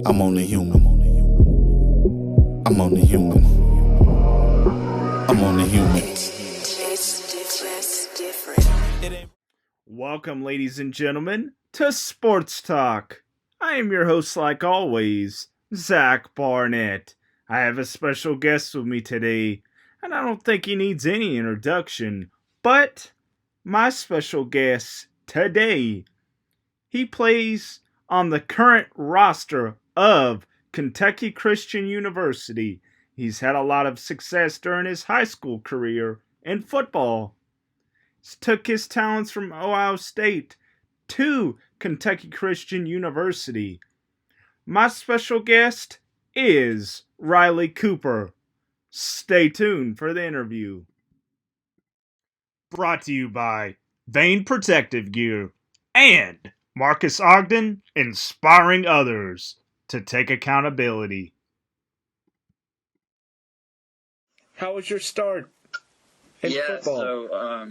I'm only human. I'm only human. I'm only human. It's different. Welcome, ladies and gentlemen, to Sports Talk. I am your host, like always, ZBarnett. I have a special guest with me today, and I don't think he needs any introduction. But my special guest today, he plays on the current roster of Kentucky Christian University. He's had a lot of success during his high school career in football. He took his talents from Ohio State to Kentucky Christian University. My special guest is Riley Cooper. Stay tuned for the interview. Brought to you by Vane Protective Gear and Marcus Ogden, inspiring others to take accountability. How was your start in football? So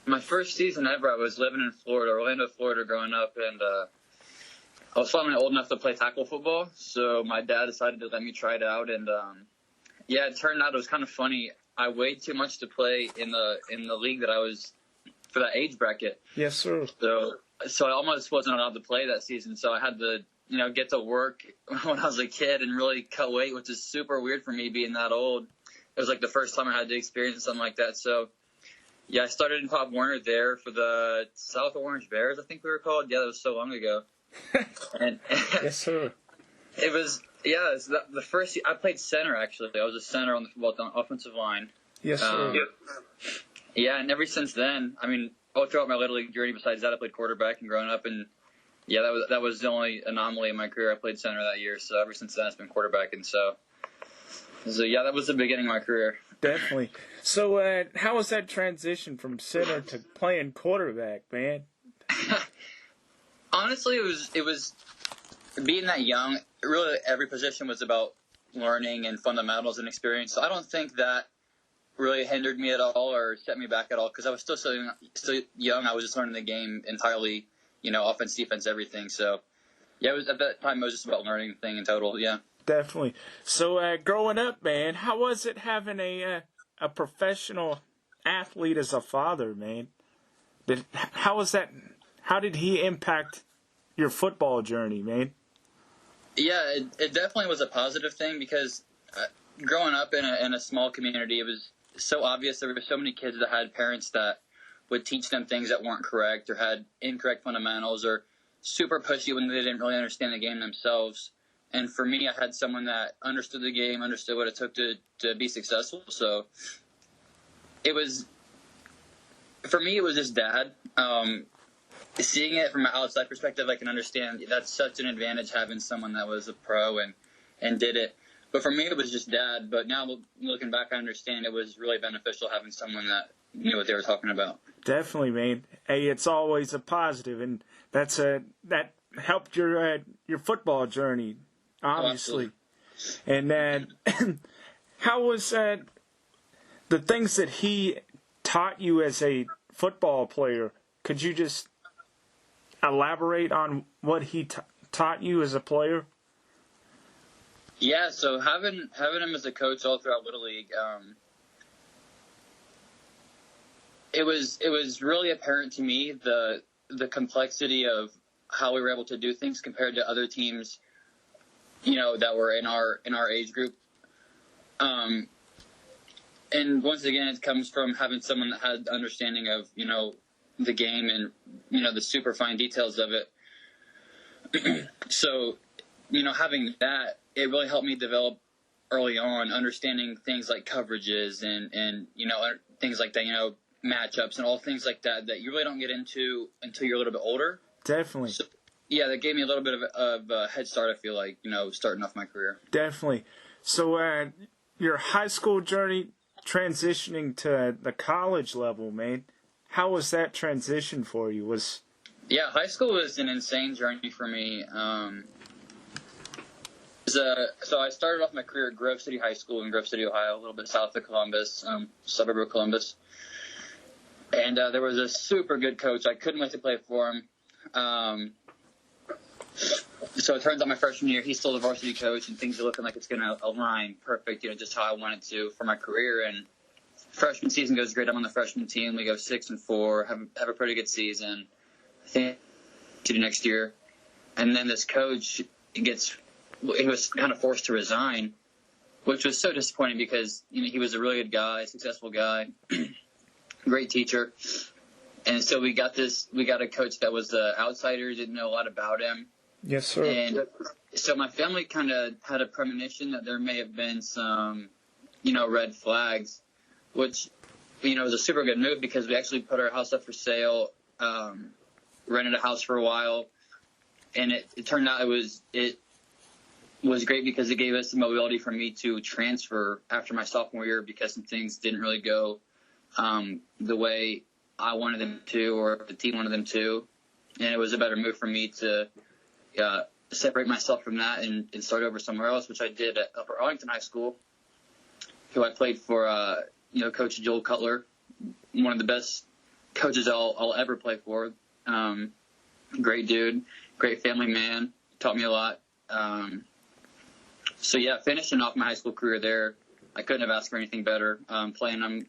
my first season ever, I was living in Florida, Orlando, Florida, growing up, and I was finally old enough to play tackle football, so my dad decided to let me try it out, and it turned out it was kind of funny. I weighed too much to play in the league that I was for that age bracket. Yes, sir. So I almost wasn't allowed to play that season, so I had to, get to work when I was a kid and really cut weight, which is super weird for me being that old. It was like the first time I had to experience something like that. So, yeah, I started in Pop Warner there for the South Orange Bears, I think we were called. Yeah, that was so long ago. And Yes, sir. it was, the first year, I played center, actually. I was a center on the football offensive line. Yes, sir. Yeah, and ever since then, all throughout my Little League journey, besides that, I played quarterback and growing up, and yeah, that was the only anomaly in my career. I played center that year, so ever since then, it's been quarterback, and so yeah, that was the beginning of my career. Definitely. So, how was that transition from center to playing quarterback, man? Honestly, it was being that young. Really, every position was about learning and fundamentals and experience. So I don't think that really hindered me at all or set me back at all because I was still young. I was just learning the game entirely, offense, defense, everything. So yeah, at that time it was just about learning the thing in total. Yeah. Definitely. So, growing up, man, how was it having a professional athlete as a father, man? How did he impact your football journey, man? Yeah, it definitely was a positive thing because growing up in a small community, it was so obvious. There were so many kids that had parents that would teach them things that weren't correct or had incorrect fundamentals or super pushy when they didn't really understand the game themselves. And for me, I had someone that understood the game, understood what it took to be successful. So for me, it was just dad. Seeing it from an outside perspective, I can understand that's such an advantage having someone that was a pro and did it. But for me, it was just dad. But now looking back, I understand it was really beneficial having someone that knew what they were talking about. Definitely, man. Hey, it's always a positive, and that helped your football journey, obviously. Oh, and how was the things that he taught you as a football player? Could you just elaborate on what he taught you as a player? Yeah, so having him as a coach all throughout Little League, it was really apparent to me the complexity of how we were able to do things compared to other teams, that were in our age group. And once again, it comes from having someone that had understanding of the game and the super fine details of it. So having that, it really helped me develop early on, understanding things like coverages and things like that, matchups and all things like that you really don't get into until you're a little bit older. Definitely. So, yeah, that gave me a little bit of a head start, I feel like, starting off my career. Definitely. So your high school journey transitioning to the college level, man, how was that transition for you? Yeah, high school was an insane journey for me. So I started off my career at Grove City High School in Grove City, Ohio, a little bit south of Columbus, suburb of Columbus. And there was a super good coach. I couldn't wait to play for him. So it turns out my freshman year, he's still the varsity coach, and things are looking like it's going to align perfect, just how I wanted to for my career. And freshman season goes great. I'm on the freshman team. We go 6-4, have a pretty good season. I think to the next year. And then this coach he was kind of forced to resign, which was so disappointing because, he was a really good guy, successful guy, great teacher. And so we got a coach that was the outsider, didn't know a lot about him. Yes, sir. And so my family kind of had a premonition that there may have been some, red flags, which, was a super good move because we actually put our house up for sale, rented a house for a while. And it turned out it was great because it gave us the mobility for me to transfer after my sophomore year because some things didn't really go the way I wanted them to or the team wanted them to. And it was a better move for me to separate myself from that and start over somewhere else, which I did at Upper Arlington High School, who I played for, Coach Joel Cutler, one of the best coaches I'll ever play for. Great dude, great family man, taught me a lot. Finishing off my high school career there, I couldn't have asked for anything better. Playing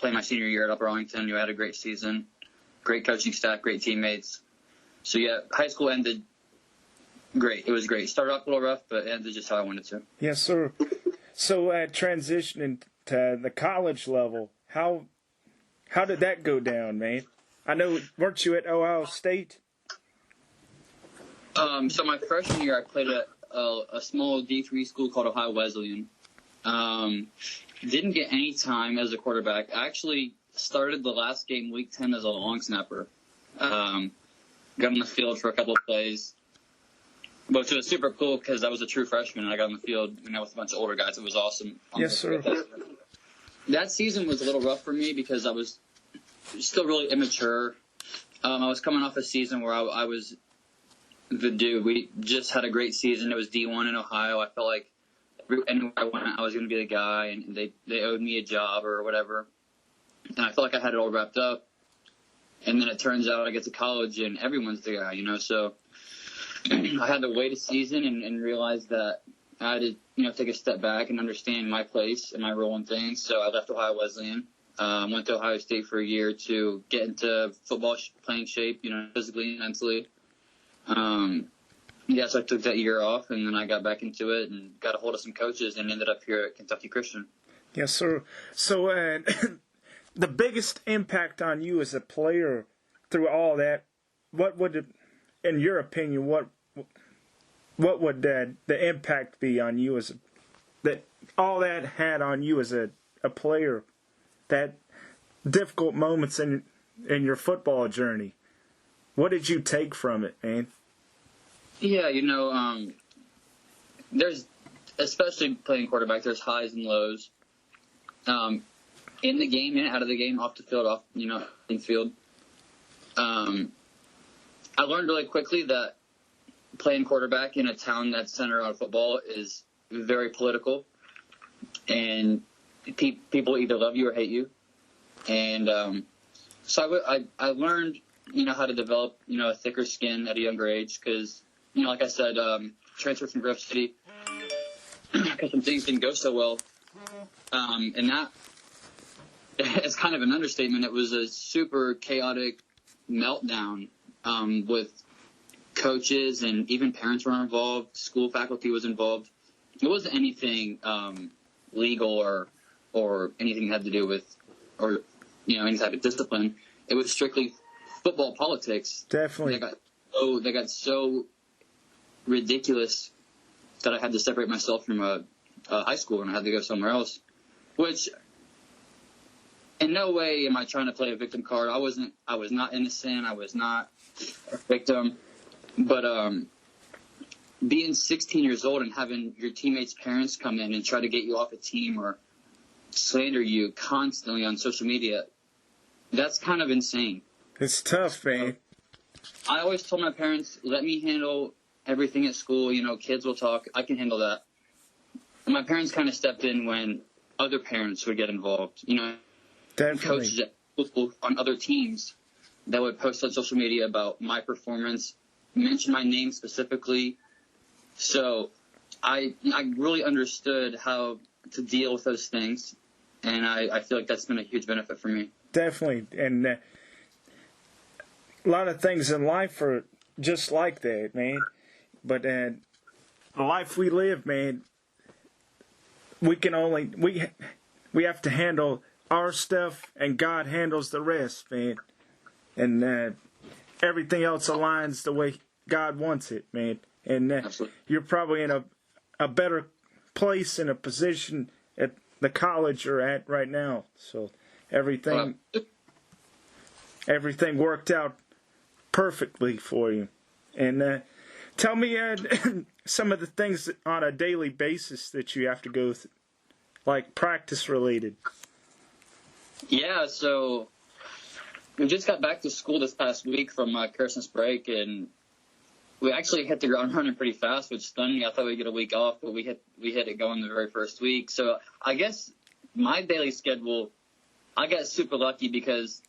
my senior year at Upper Arlington, I had a great season, great coaching staff, great teammates. So high school ended great. It was great. Started off a little rough, but ended just how I wanted to. Yes, sir. So transitioning to the college level, how did that go down, man? I know, weren't you at Ohio State? So my freshman year, I played at a small D3 school called Ohio Wesleyan. Didn't get any time as a quarterback. I actually started the last game, week 10, as a long snapper. Got on the field for a couple of plays, which was super cool because I was a true freshman and I got on the field, with a bunch of older guys. It was awesome. Yes, sir. That season was a little rough for me because I was still really immature. I was coming off a season where I was the dude. We just had a great season. It was D1 in Ohio. I felt like anywhere I went, I was going to be the guy, and they owed me a job or whatever. And I felt like I had it all wrapped up. And then it turns out I get to college, and everyone's the guy, So I had to wait a season and realize that I had to, take a step back and understand my place and my role in things. So I left Ohio Wesleyan, went to Ohio State for a year to get into football playing shape, physically and mentally. So I took that year off, and then I got back into it and got a hold of some coaches and ended up here at Kentucky Christian. Yes, sir. So the biggest impact on you as a player through all that, what would, in your opinion, what would the impact be on you that all that had on you as a player, that difficult moments in your football journey? What did you take from it, man? Yeah, there's, especially playing quarterback, there's highs and lows. In the game and out of the game, off the field, in field. I learned really quickly that playing quarterback in a town that's centered on football is very political, and people either love you or hate you. And so I learned, how to develop, a thicker skin at a younger age because, like I said, transferred from Grove City because some things didn't go so well. And that is kind of an understatement. It was a super chaotic meltdown with coaches and even parents were involved. School faculty was involved. It wasn't anything legal or anything that had to do with or any type of discipline. It was strictly football politics. Definitely. They got so ridiculous that I had to separate myself from a high school and I had to go somewhere else. Which, in no way am I trying to play a victim card. I was not innocent. I was not a victim. But being 16 years old and having your teammates' parents come in and try to get you off a team or slander you constantly on social media, that's kind of insane. It's tough, man. I always told my parents, let me handle everything at school. Kids will talk. I can handle that. And my parents kind of stepped in when other parents would get involved. Definitely. Coaches at school on other teams that would post on social media about my performance, mention my name specifically, So I really understood how to deal with those things, and I feel like that's been a huge benefit for me. Definitely. And a lot of things in life are just like that, man. But the life we live, man, we have to handle our stuff, and God handles the rest, man. And everything else aligns the way God wants it, man. And you're probably in a better place and a position at the college you're at right now. So everything worked out perfectly for you. And tell me some of the things on a daily basis that you have to go through, like practice related. Yeah, so we just got back to school this past week from Christmas break, and we actually hit the ground running pretty fast, which stunned me. I thought we'd get a week off, but we hit it going the very first week. So I guess my daily schedule, I got super lucky because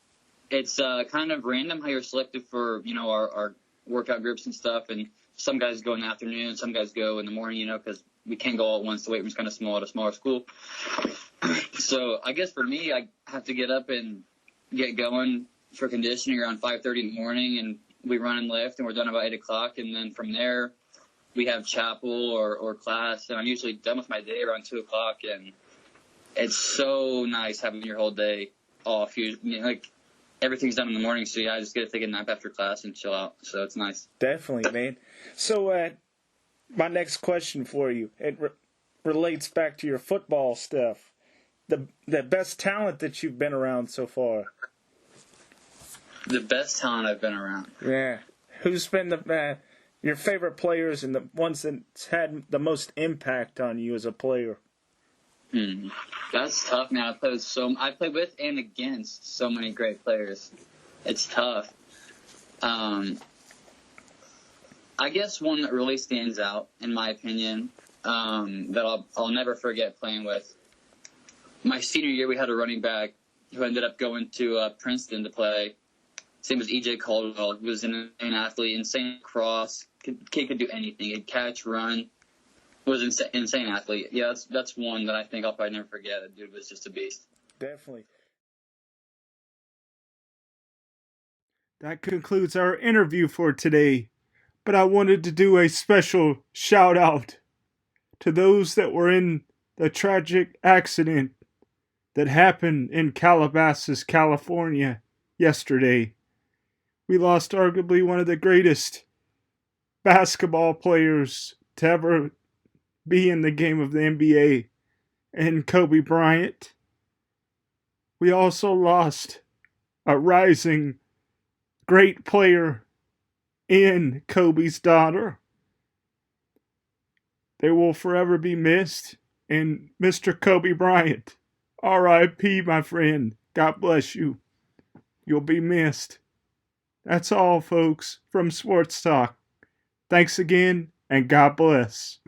it's kind of random how you're selected for, our workout groups and stuff. And some guys go in the afternoon, some guys go in the morning, because we can't go all at once. The weight room's kind of small at a smaller school. So I guess for me, I have to get up and get going for conditioning around 5:30 in the morning, and we run and lift, and we're done about 8 o'clock. And then from there, we have chapel or class, and I'm usually done with my day around 2 o'clock. And it's so nice having your whole day off. Everything's done in the morning, so I just get to take a nap after class and chill out. So it's nice. Definitely, man. So my next question for you, it relates back to your football stuff. The best talent that you've been around so far. The best talent I've been around. Yeah. Who's been your favorite players and the ones that's had the most impact on you as a player? That's tough, man. I played with and against so many great players. It's tough. I guess one that really stands out, in my opinion, that I'll never forget playing with. My senior year, we had a running back who ended up going to Princeton to play. His name was E.J. Caldwell. He was an insane athlete, insane cross. Kid could do anything. He'd catch, run. Was an insane athlete. Yeah, that's one that I think I'll probably never forget. The dude was just a beast. Definitely. That concludes our interview for today. But I wanted to do a special shout out to those that were in the tragic accident that happened in Calabasas, California yesterday. We lost arguably one of the greatest basketball players to ever be in the game of the NBA, and Kobe Bryant. We also lost a rising great player in Kobe's daughter. They will forever be missed. And Mr. Kobe Bryant, R.I.P., my friend. God bless you. You'll be missed. That's all, folks, from Sports Talk. Thanks again, and God bless.